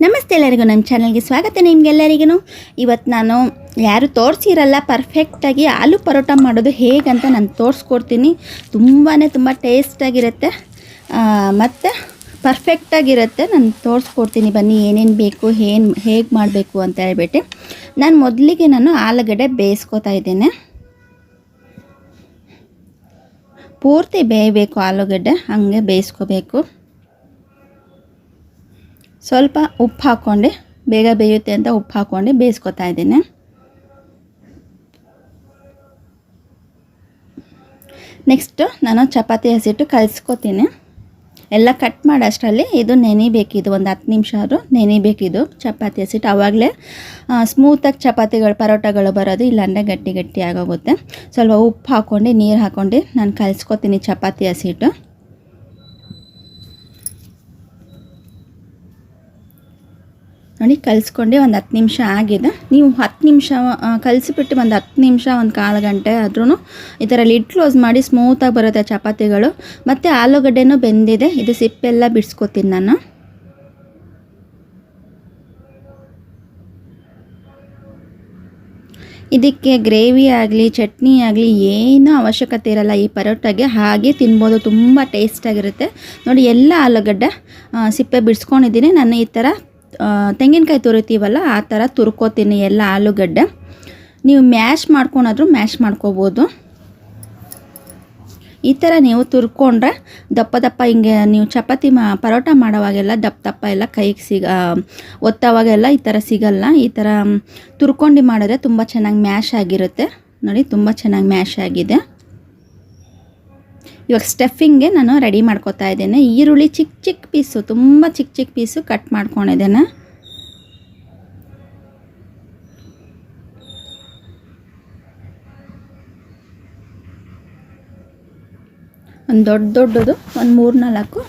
ನಮಸ್ತೆ ಎಲ್ಲರಿಗೂ ನಮ್ಮ ಚಾನಲ್ಗೆ ಸ್ವಾಗತ. ನಿಮಗೆಲ್ಲರಿಗೂ ಇವತ್ತು ನಾನು ಯಾರು ತೋರಿಸಿರಲ್ಲ ಪರ್ಫೆಕ್ಟಾಗಿ ಆಲೂ ಪರೋಟ ಮಾಡೋದು ಹೇಗಂತ ನಾನು ತೋರಿಸ್ಕೊಡ್ತೀನಿ. ತುಂಬ ಟೇಸ್ಟಾಗಿರುತ್ತೆ ಮತ್ತು ಪರ್ಫೆಕ್ಟಾಗಿರುತ್ತೆ. ನಾನು ತೋರಿಸ್ಕೊಡ್ತೀನಿ, ಬನ್ನಿ ಏನೇನು ಬೇಕು ಹೇಗೆ ಮಾಡಬೇಕು ಅಂತ ಹೇಳ್ಬಿಟ್ಟು. ನಾನು ಮೊದಲಿಗೆ ಆಲೂಗಡ್ಡೆ ಬೇಯಿಸ್ಕೊತಾ ಇದ್ದೇನೆ. ಪೂರ್ತಿ ಬೇಯಬೇಕು ಆಲೂಗಡ್ಡೆ, ಹಾಗೆ ಬೇಯಿಸ್ಕೋಬೇಕು. ಸ್ವಲ್ಪ ಉಪ್ಪು ಹಾಕ್ಕೊಂಡು ಬೇಗ ಬೇಯುತ್ತೆ ಅಂತ ಉಪ್ಪು ಹಾಕ್ಕೊಂಡು ಬೇಯಿಸ್ಕೊತಾ ಇದ್ದೀನಿ. ನೆಕ್ಸ್ಟು ನಾನು ಚಪಾತಿ ಹಸಿಟ್ಟು ಕಲಿಸ್ಕೊತೀನಿ. ಎಲ್ಲ ಕಟ್ ಮಾಡೋ ಅಷ್ಟರಲ್ಲಿ ಇದು ನೆನಿಬೇಕಿದು, ಒಂದು 10 ನಿಮಿಷ ಆದರೂ ನೆನಿಬೇಕಿದು ಚಪಾತಿ ಹಸಿಟ್ಟು. ಆವಾಗಲೇ ಸ್ಮೂತಾಗಿ ಚಪಾತಿಗಳು ಪರೋಟಗಳು ಬರೋದು, ಇಲ್ಲಾಂದರೆ ಗಟ್ಟಿ ಆಗೋಗುತ್ತೆ. ಸ್ವಲ್ಪ ಉಪ್ಪು ಹಾಕ್ಕೊಂಡು ನೀರು ಹಾಕ್ಕೊಂಡು ನಾನು ಕಲಿಸ್ಕೊತೀನಿ ಚಪಾತಿ ಹಸಿಟ್ಟು. ನೋಡಿ ಕಲಿಸ್ಕೊಂಡು ಒಂದು 10 ನಿಮಿಷ ಆಗಿದೆ. ನೀವು 10 ನಿಮಿಷ ಕಲಿಸಿಬಿಟ್ಟು ಒಂದು 10 ನಿಮಿಷ ಒಂದು ಕಾಲು ಗಂಟೆ ಆದ್ರೂ ಈ ಥರ ಲಿಡ್ ಕ್ಲೋಸ್ ಮಾಡಿ ಸ್ಮೂತಾಗಿ ಬರುತ್ತೆ ಚಪಾತಿಗಳು. ಮತ್ತು ಆಲೂಗಡ್ಡೆನೂ ಬೆಂದಿದೆ, ಇದು ಸಿಪ್ಪೆಲ್ಲ ಬಿಡಿಸ್ಕೊತೀನಿ ನಾನು. ಇದಕ್ಕೆ ಗ್ರೇವಿ ಆಗಲಿ ಚಟ್ನಿ ಆಗಲಿ ಏನೂ ಅವಶ್ಯಕತೆ ಇರಲ್ಲ ಈ ಪರೋಟಾಗೆ, ಹಾಗೆ ತಿನ್ಬೋದು. ತುಂಬ ಟೇಸ್ಟಾಗಿರುತ್ತೆ. ನೋಡಿ ಎಲ್ಲ ಆಲೂಗಡ್ಡೆ ಸಿಪ್ಪೆ ಬಿಡಿಸ್ಕೊಂಡಿದ್ದೀನಿ ನಾನು. ಈ ಥರ ತೆಂಗಿನಕಾಯಿ ತುರಿತೀವಲ್ಲ ಆ ಥರ ತುರ್ಕೋತೀನಿ ಎಲ್ಲ ಆಲೂಗಡ್ಡೆ. ನೀವು ಮ್ಯಾಶ್ ಮಾಡ್ಕೊಳಾದ್ರೂ ಮ್ಯಾಶ್ ಮಾಡ್ಕೋಬೋದು. ಈ ಥರ ನೀವು ತುರ್ಕೊಂಡ್ರೆ ದಪ್ಪ ಹಿಂಗೆ ನೀವು ಚಪಾತಿ ಪರೋಟ ಮಾಡೋವಾಗೆಲ್ಲ ದಪ್ಪ ಎಲ್ಲ ಕೈಗೆ ಒತ್ತವಾಗೆಲ್ಲ ಈ ಥರ ಸಿಗಲ್ಲ. ಈ ಥರ ತುರ್ಕೊಂಡು ಮಾಡಿದ್ರೆ ತುಂಬ ಚೆನ್ನಾಗಿ ಮ್ಯಾಶ್ ಆಗಿರುತ್ತೆ. ನೋಡಿ ತುಂಬ ಚೆನ್ನಾಗಿ ಮ್ಯಾಶ್ ಆಗಿದೆ. ಇವಾಗ ಸ್ಟಫಿಂಗ್ಗೆ ನಾನು ರೆಡಿ ಮಾಡ್ಕೊತಾ ಇದ್ದೇನೆ. ಈರುಳ್ಳಿ ಚಿಕ್ಕ ಪೀಸು, ತುಂಬ ಚಿಕ್ಕ ಪೀಸು ಕಟ್ ಮಾಡ್ಕೊಂಡಿದ್ದೇನೆ. ಒಂದು ದೊಡ್ಡದು ಒಂದು 3-4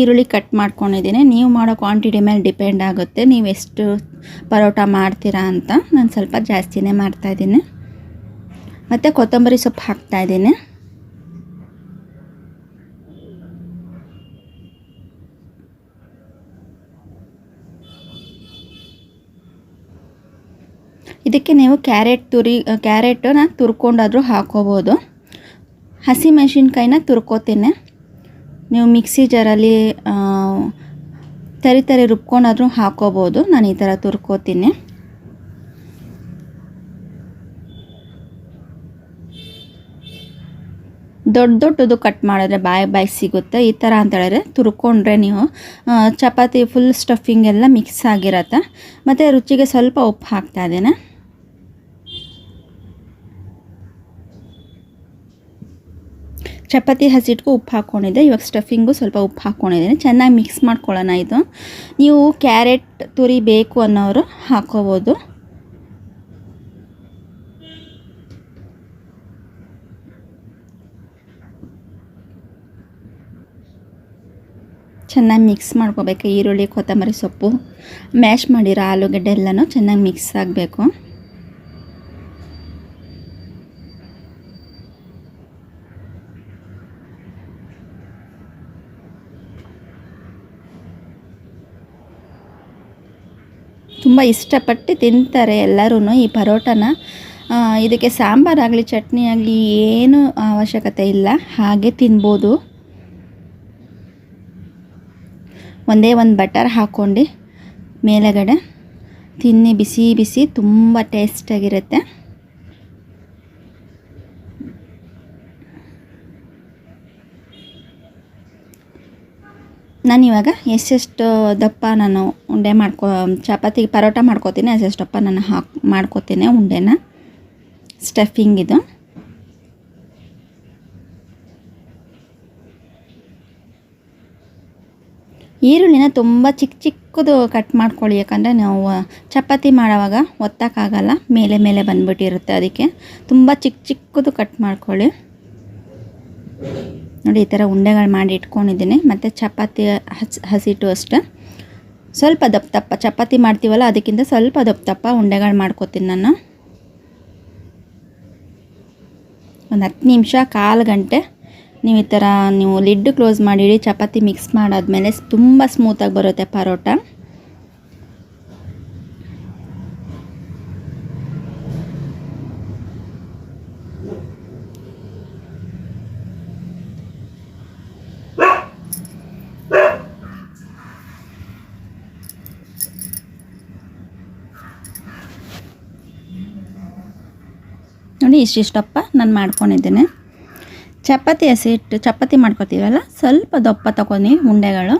ಈರುಳ್ಳಿ ಕಟ್ ಮಾಡ್ಕೊಂಡಿದ್ದೀನಿ. ನೀವು ಮಾಡೋ ಕ್ವಾಂಟಿಟಿ ಮೇಲೆ ಡಿಪೆಂಡ್ ಆಗುತ್ತೆ, ನೀವು ಎಷ್ಟು ಪರೋಟ ಮಾಡ್ತೀರಾ ಅಂತ. ನಾನು ಸ್ವಲ್ಪ ಜಾಸ್ತಿನೇ ಮಾಡ್ತಾಯಿದ್ದೀನಿ. ಮತ್ತು ಕೊತ್ತಂಬರಿ ಸೊಪ್ಪು ಹಾಕ್ತಾಯಿದ್ದೀನಿ. ಇದಕ್ಕೆ ನೀವು ಕ್ಯಾರೆಟನ್ನ ತುರ್ಕೊಂಡಾದರೂ ಹಾಕೋಬೋದು. ಹಸಿಮೆಣಸಿನ್ಕಾಯಿನ ತುರ್ಕೋತೀನಿ. ನೀವು ಮಿಕ್ಸಿ ಜಾರಲ್ಲಿ ತರಿ ರುಬ್ಕೊಂಡಾದರೂ ಹಾಕೋಬೋದು. ನಾನು ಈ ಥರ ತುರ್ಕೋತೀನಿ. ದೊಡ್ಡದು ಕಟ್ ಮಾಡಿದ್ರೆ ಬಾಯಿ ಸಿಗುತ್ತೆ. ಈ ಥರ ಅಂತ ಹೇಳಿದ್ರೆ ತುರ್ಕೊಂಡ್ರೆ ನೀವು ಚಪಾತಿ ಫುಲ್ ಸ್ಟಫಿಂಗ್ ಎಲ್ಲ ಮಿಕ್ಸ್ ಆಗಿರತ್ತೆ. ಮತ್ತು ರುಚಿಗೆ ಸ್ವಲ್ಪ ಉಪ್ಪು ಹಾಕ್ತಾ ಇದ್ದೇನೆ. ಚಪಾತಿ ಹಸಿಟ್ಗೂ ಉಪ್ಪು ಹಾಕ್ಕೊಂಡಿದ್ದೆ. ಇವಾಗ ಸ್ಟಫಿಂಗು ಸ್ವಲ್ಪ ಉಪ್ಪು ಹಾಕ್ಕೊಂಡಿದ್ದೀನಿ. ಚೆನ್ನಾಗಿ ಮಿಕ್ಸ್ ಮಾಡ್ಕೊಳ್ಳೋಣ. ಇದು ನೀವು ಕ್ಯಾರೆಟ್ ತುರಿ ಬೇಕು ಅನ್ನೋರು ಹಾಕೋಬೋದು. ಚೆನ್ನಾಗಿ ಮಿಕ್ಸ್ ಮಾಡ್ಕೋಬೇಕು. ಈರುಳ್ಳಿ ಕೊತ್ತಂಬರಿ ಸೊಪ್ಪು ಮ್ಯಾಶ್ ಮಾಡಿರೋ ಆಲೂಗಡ್ಡೆ ಎಲ್ಲನೂ ಚೆನ್ನಾಗಿ ಮಿಕ್ಸ್ ಆಗಬೇಕು. ತುಂಬ ಇಷ್ಟಪಟ್ಟು ತಿಂತಾರೆ ಎಲ್ಲರೂ ಈ ಪರೋಟನ. ಇದಕ್ಕೆ ಸಾಂಬಾರಾಗಲಿ ಚಟ್ನಿ ಆಗಲಿ ಏನೂ ಅವಶ್ಯಕತೆ ಇಲ್ಲ, ಹಾಗೆ ತಿನ್ಬೋದು. ಒಂದೇ ಒಂದು ಬಟರ್ ಹಾಕ್ಕೊಂಡು ಮೇಲೆಗಡೆ ತಿನ್ನಿ, ಬಿಸಿ ತುಂಬ ಟೇಸ್ಟಾಗಿರುತ್ತೆ. ನಾನಿವಾಗ ಎಷ್ಟೆಷ್ಟು ದಪ್ಪ ನಾನು ಉಂಡೆ ಚಪಾತಿ ಪರೋಟ ಮಾಡ್ಕೋತೀನಿ, ಅಷ್ಟೆಷ್ಟು ದಪ್ಪ ನಾನು ಮಾಡ್ಕೋತೀನಿ ಉಂಡೆನ. ಸ್ಟಫಿಂಗ್ ಇದು. ಈರುಳ್ಳಿನ ತುಂಬ ಚಿಕ್ಕದು ಕಟ್ ಮಾಡ್ಕೊಳ್ಳಿ, ಯಾಕಂದರೆ ನಾವು ಚಪಾತಿ ಮಾಡೋವಾಗ ಒತ್ತಕ್ಕಾಗಲ್ಲ, ಮೇಲೆ ಬಂದ್ಬಿಟ್ಟಿರುತ್ತೆ. ಅದಕ್ಕೆ ತುಂಬ ಚಿಕ್ಕದು ಕಟ್ ಮಾಡ್ಕೊಳ್ಳಿ. ನೋಡಿ ಈ ಥರ ಉಂಡೆಗಳು ಮಾಡಿ ಇಟ್ಕೊಂಡಿದ್ದೀನಿ. ಮತ್ತು ಚಪಾತಿ ಹಸಿಟ್ಟು ಅಷ್ಟೇ ಸ್ವಲ್ಪ ದಪ್ಪ ಚಪಾತಿ ಮಾಡ್ತೀವಲ್ಲ ಅದಕ್ಕಿಂತ ಸ್ವಲ್ಪ ದಪ್ಪ ಉಂಡೆಗಳು ಮಾಡ್ಕೋತೀನಿ ನಾನು. ಒಂದು 10 ನಿಮಿಷ ಕಾಲು ಗಂಟೆ ನೀವು ಈ ಥರ ನೀವು ಲಿಡ್ ಕ್ಲೋಸ್ ಮಾಡಿ ಚಪಾತಿ ಮಿಕ್ಸ್ ಮಾಡಾದ್ಮೇಲೆ ತುಂಬ ಸ್ಮೂತಾಗಿ ಬರುತ್ತೆ ಪರೋಟ. ನೋಡಿ ಇಷ್ಟಿಷ್ಟಪ್ಪ ನಾನು ಮಾಡ್ಕೊಂಡಿದ್ದೇನೆ. ಚಪಾತಿ ಹಸಿಟ್ಟು ಚಪಾತಿ ಮಾಡ್ಕೊತೀವಲ್ಲ, ಸ್ವಲ್ಪ ದಪ್ಪ ತಗೊಂಡು ಉಂಡೆಗಳು.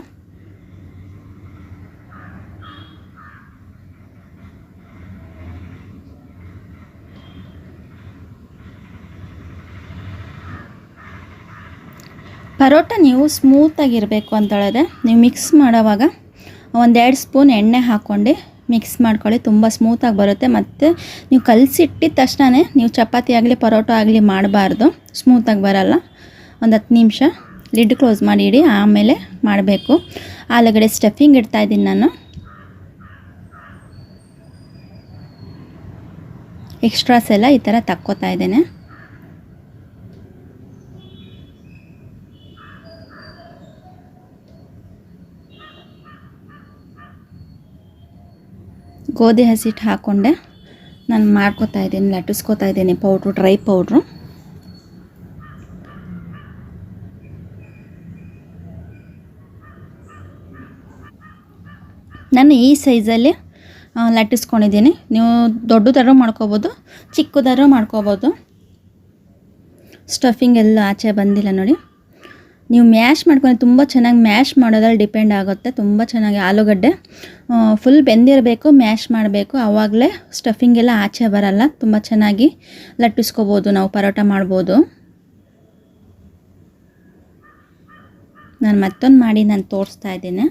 ಪರೋಟ ನೀವು ಸ್ಮೂತಾಗಿರಬೇಕು ಅಂತ ಹೇಳಿದ್ರೆ ನೀವು ಮಿಕ್ಸ್ ಮಾಡೋವಾಗ 1-2 ಸ್ಪೂನ್ ಎಣ್ಣೆ ಹಾಕ್ಕೊಂಡು ಮಿಕ್ಸ್ ಮಾಡ್ಕೊಳ್ಳಿ. ತುಂಬ ಸ್ಮೂತಾಗಿ ಬರುತ್ತೆ. ಮತ್ತು ನೀವು ಕಲಸಿಟ್ಟಿದ ತಕ್ಷಣ ನೀವು ಚಪಾತಿ ಆಗಲಿ ಪರೋಟ ಆಗಲಿ ಮಾಡಬಾರ್ದು, ಸ್ಮೂತಾಗಿ ಬರಲ್ಲ. ಒಂದು 10 ನಿಮಿಷ ಲಿಡ್ ಕ್ಲೋಸ್ ಮಾಡಿ ಇಡಿ, ಆಮೇಲೆ ಮಾಡಬೇಕು. ಆಲೂಗಡ್ಡೆ ಸ್ಟಫಿಂಗ್ ಇಡ್ತಾಯಿದ್ದೀನಿ ನಾನು. ಎಕ್ಸ್ಟ್ರಾಸ್ ಎಲ್ಲ ಈ ಥರ ತಕ್ಕೋತಾ ಇದ್ದೇನೆ. ಗೋಧಿ ಹಸಿಟ್ಟು ಹಾಕ್ಕೊಂಡೆ ನಾನು ಮಾಡ್ಕೋತಾ ಇದ್ದೀನಿ, ಲಟ್ಟಿಸ್ಕೋತಾ ಇದ್ದೀನಿ ಪೌಡ್ರು, ಡ್ರೈ ಪೌಡ್ರು. ನಾನು ಈ ಸೈಜಲ್ಲಿ ಲಟ್ಟಿಸ್ಕೊಂಡಿದ್ದೀನಿ. ನೀವು ದೊಡ್ಡದಾದ್ರೂ ಮಾಡ್ಕೋಬೋದು, ಚಿಕ್ಕದಾದ್ರೂ ಮಾಡ್ಕೋಬೋದು. ಸ್ಟಫಿಂಗ್ ಎಲ್ಲ ಆಚೆ ಬಂದಿಲ್ಲ ನೋಡಿ. ನೀವು ಮ್ಯಾಶ್ ಮಾಡ್ಕೊಂಡು ತುಂಬ ಚೆನ್ನಾಗಿ ಮ್ಯಾಶ್ ಮಾಡೋದ್ರಲ್ಲಿ ಡಿಪೆಂಡ್ ಆಗುತ್ತೆ. ತುಂಬ ಚೆನ್ನಾಗಿ ಆಲೂಗಡ್ಡೆ ಫುಲ್ ಬೆಂದಿರಬೇಕು, ಮ್ಯಾಶ್ ಮಾಡಬೇಕು, ಆವಾಗಲೇ ಸ್ಟಫಿಂಗ್ ಎಲ್ಲ ಆಚೆ ಬರಲ್ಲ. ತುಂಬ ಚೆನ್ನಾಗಿ ಲಟ್ಟಿಸ್ಕೋಬೋದು, ನಾವು ಪರೋಟ ಮಾಡ್ಬೋದು. ನಾನು ಮತ್ತೊಂದು ಮಾಡಿ ನಾನು ತೋರಿಸ್ತಾ ಇದ್ದೀನಿ.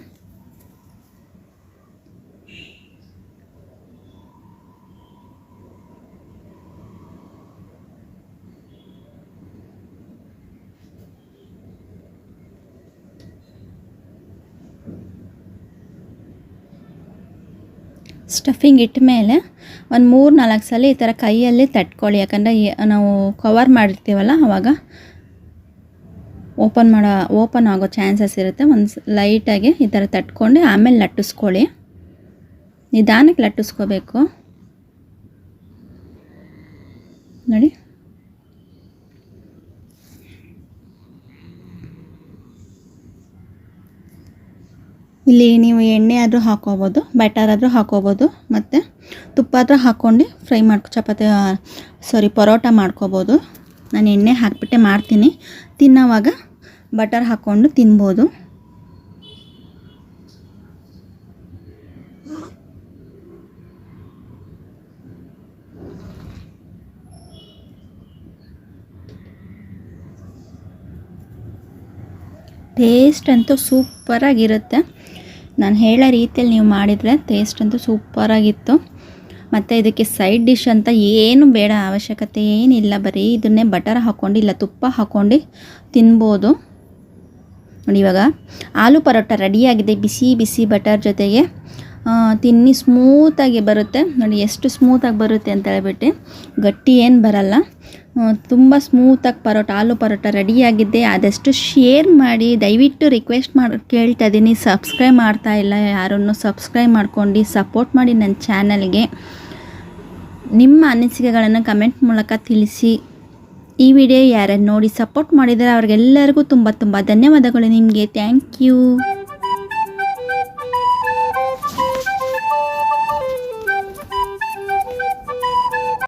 ಸ್ಟಫಿಂಗ್ ಇಟ್ಟ ಮೇಲೆ ಒಂದು 3-4 ಸಲ ಈ ಥರ ಕೈಯಲ್ಲಿ ತಟ್ಕೊಳ್ಳಿ. ಯಾಕಂದರೆ ನಾವು ಕವರ್ ಮಾಡಿರ್ತೀವಲ್ಲ ಆವಾಗ ಓಪನ್ ಆಗೋ ಚಾನ್ಸಸ್ ಇರುತ್ತೆ. ಒಂದು ಲೈಟಾಗಿ ಈ ಥರ ತಟ್ಕೊಂಡು ಆಮೇಲೆ ಲಟ್ಟಿಸ್ಕೊಳ್ಳಿ. ನಿಧಾನಕ್ಕೆ ಲಟ್ಟಿಸ್ಕೋಬೇಕು ನೋಡಿ. ಇಲ್ಲಿ ನೀವು ಎಣ್ಣೆ ಆದರೂ ಹಾಕ್ಕೋಬೋದು, ಬಟರ್ ಆದರೂ ಹಾಕ್ಕೋಬೋದು, ಮತ್ತು ತುಪ್ಪ ಆದರೂ ಹಾಕ್ಕೊಂಡು ಫ್ರೈ ಪರೋಟ ಮಾಡ್ಕೋಬೋದು. ನಾನು ಎಣ್ಣೆ ಹಾಕಿಬಿಟ್ಟೆ ಮಾಡ್ತೀನಿ. ತಿನ್ನೋವಾಗ ಬಟರ್ ಹಾಕ್ಕೊಂಡು ತಿನ್ಬೋದು. ಟೇಸ್ಟ್ ಅಂತೂ ಸೂಪರಾಗಿರುತ್ತೆ. ನಾನು ಹೇಳೋ ರೀತಿಯಲ್ಲಿ ನೀವು ಮಾಡಿದರೆ ಟೇಸ್ಟ್ ಅಂತೂ ಸೂಪರಾಗಿತ್ತು. ಮತ್ತು ಇದಕ್ಕೆ ಸೈಡ್ ಡಿಶ್ ಅಂತ ಏನು ಬೇಡ, ಅವಶ್ಯಕತೆ ಏನಿಲ್ಲ. ಬರೀ ಇದನ್ನೇ ಬಟರ್ ಹಾಕ್ಕೊಂಡು ಇಲ್ಲ ತುಪ್ಪ ಹಾಕ್ಕೊಂಡು ತಿನ್ಬೋದು ನೋಡಿ. ಇವಾಗ ಆಲೂ ಪರೋಟ ರೆಡಿಯಾಗಿದೆ. ಬಿಸಿ ಬಿಸಿ ಬಟರ್ ಜೊತೆಗೆ ತಿನ್ನಿ, ಸ್ಮೂತಾಗಿ ಬರುತ್ತೆ ನೋಡಿ. ಎಷ್ಟು ಸ್ಮೂತಾಗಿ ಬರುತ್ತೆ ಅಂತ ಹೇಳ್ಬಿಟ್ಟು, ಗಟ್ಟಿ ಏನು ಬರಲ್ಲ, ತುಂಬ ಸ್ಮೂತಾಗಿ ಆಲೂ ಪರೋಟ ರೆಡಿಯಾಗಿದೆ. ಆದಷ್ಟು ಶೇರ್ ಮಾಡಿ, ದಯವಿಟ್ಟು ರಿಕ್ವೆಸ್ಟ್ ಕೇಳ್ತಾ ಇದ್ದೀನಿ. ಸಬ್ಸ್ಕ್ರೈಬ್ ಮಾಡ್ತಾ ಇಲ್ಲ ಯಾರನ್ನು, ಸಬ್ಸ್ಕ್ರೈಬ್ ಮಾಡ್ಕೊಂಡು ಸಪೋರ್ಟ್ ಮಾಡಿ ನನ್ನ ಚಾನಲ್ಗೆ. ನಿಮ್ಮ ಅನಿಸಿಕೆಗಳನ್ನು ಕಮೆಂಟ್ ಮೂಲಕ ತಿಳಿಸಿ. ಈ ವಿಡಿಯೋ ಯಾರ್ಯಾರು ನೋಡಿ ಸಪೋರ್ಟ್ ಮಾಡಿದರೆ ಅವ್ರಿಗೆಲ್ಲರಿಗೂ ತುಂಬ ತುಂಬ ಧನ್ಯವಾದಗಳು ನಿಮಗೆ. Thank you.